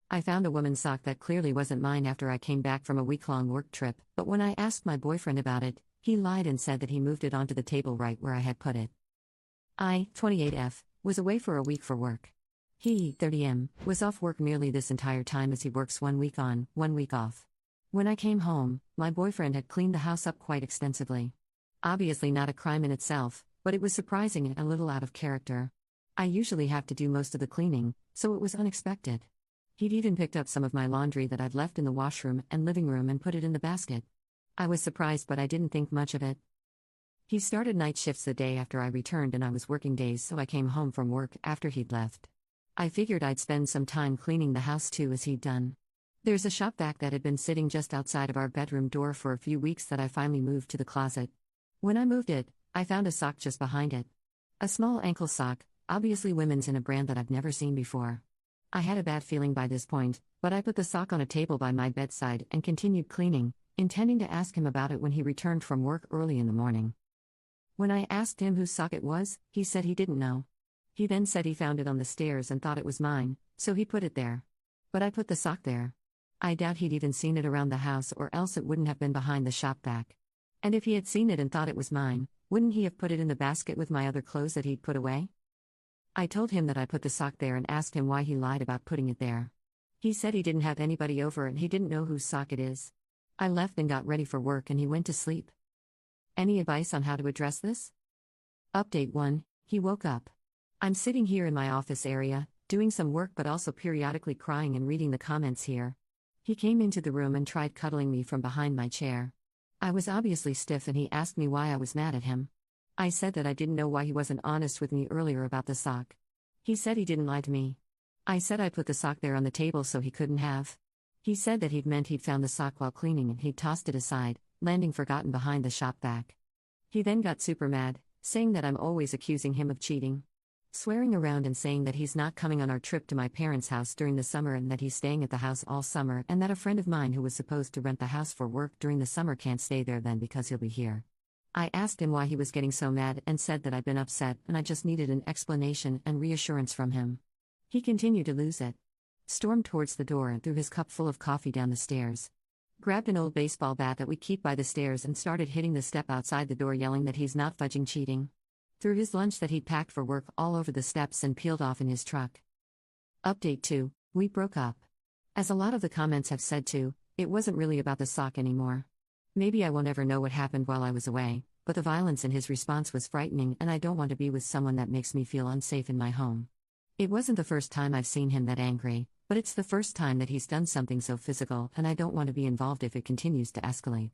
I found a woman's sock that clearly wasn't mine after I came back from a week-long work trip, but when I asked my boyfriend about it, he lied and said that he moved it onto the table right where I had put it. I, 28F, was away for a week for work. He, 30M, was off work nearly this entire time as he works 1 week on, 1 week off. When I came home, my boyfriend had cleaned the house up quite extensively. Obviously not a crime in itself, but it was surprising and a little out of character. I usually have to do most of the cleaning, so it was unexpected. He'd even picked up some of my laundry that I'd left in the washroom and living room and put it in the basket. I was surprised, but I didn't think much of it. He started night shifts the day after I returned and I was working days, so I came home from work after he'd left. I figured I'd spend some time cleaning the house too as he'd done. There's a shop vac that had been sitting just outside of our bedroom door for a few weeks that I finally moved to the closet. When I moved it, I found a sock just behind it. A small ankle sock, obviously women's in a brand that I've never seen before. I had a bad feeling by this point, but I put the sock on a table by my bedside and continued cleaning, intending to ask him about it when he returned from work early in the morning. When I asked him whose sock it was, he said he didn't know. He then said he found it on the stairs and thought it was mine, so he put it there. But I put the sock there. I doubt he'd even seen it around the house, or else it wouldn't have been behind the shop vac. And if he had seen it and thought it was mine, wouldn't he have put it in the basket with my other clothes that he'd put away? I told him that I put the sock there and asked him why he lied about putting it there. He said he didn't have anybody over and he didn't know whose sock it is. I left and got ready for work and he went to sleep. Any advice on how to address this? Update 1. He woke up. I'm sitting here in my office area, doing some work but also periodically crying and reading the comments here. He came into the room and tried cuddling me from behind my chair. I was obviously stiff and he asked me why I was mad at him. I said that I didn't know why he wasn't honest with me earlier about the sock. He said he didn't lie to me. I said I put the sock there on the table so he couldn't have. He said that he'd meant he'd found the sock while cleaning and he'd tossed it aside, landing forgotten behind the shop vac. He then got super mad, saying that I'm always accusing him of cheating. Swearing around and saying that he's not coming on our trip to my parents' house during the summer and that he's staying at the house all summer and that a friend of mine who was supposed to rent the house for work during the summer can't stay there then because he'll be here. I asked him why he was getting so mad and said that I'd been upset and I just needed an explanation and reassurance from him. He continued to lose it. Stormed towards the door and threw his cup full of coffee down the stairs. Grabbed an old baseball bat that we keep by the stairs and started hitting the step outside the door, yelling that he's not fudging cheating. Threw his lunch that he'd packed for work all over the steps and peeled off in his truck. Update 2. We broke up. As a lot of the comments have said too, it wasn't really about the sock anymore. Maybe I will never know what happened while I was away, but the violence in his response was frightening and I don't want to be with someone that makes me feel unsafe in my home. It wasn't the first time I've seen him that angry, but it's the first time that he's done something so physical and I don't want to be involved if it continues to escalate.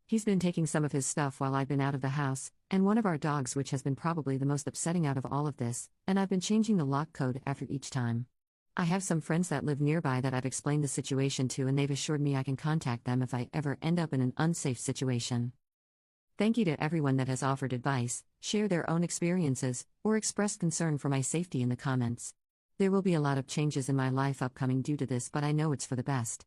He's been taking some of his stuff while I've been out of the house, and one of our dogs, which has been probably the most upsetting out of all of this, and I've been changing the lock code after each time. I have some friends that live nearby that I've explained the situation to and they've assured me I can contact them if I ever end up in an unsafe situation. Thank you to everyone that has offered advice, shared their own experiences, or expressed concern for my safety in the comments. There will be a lot of changes in my life upcoming due to this, but I know it's for the best.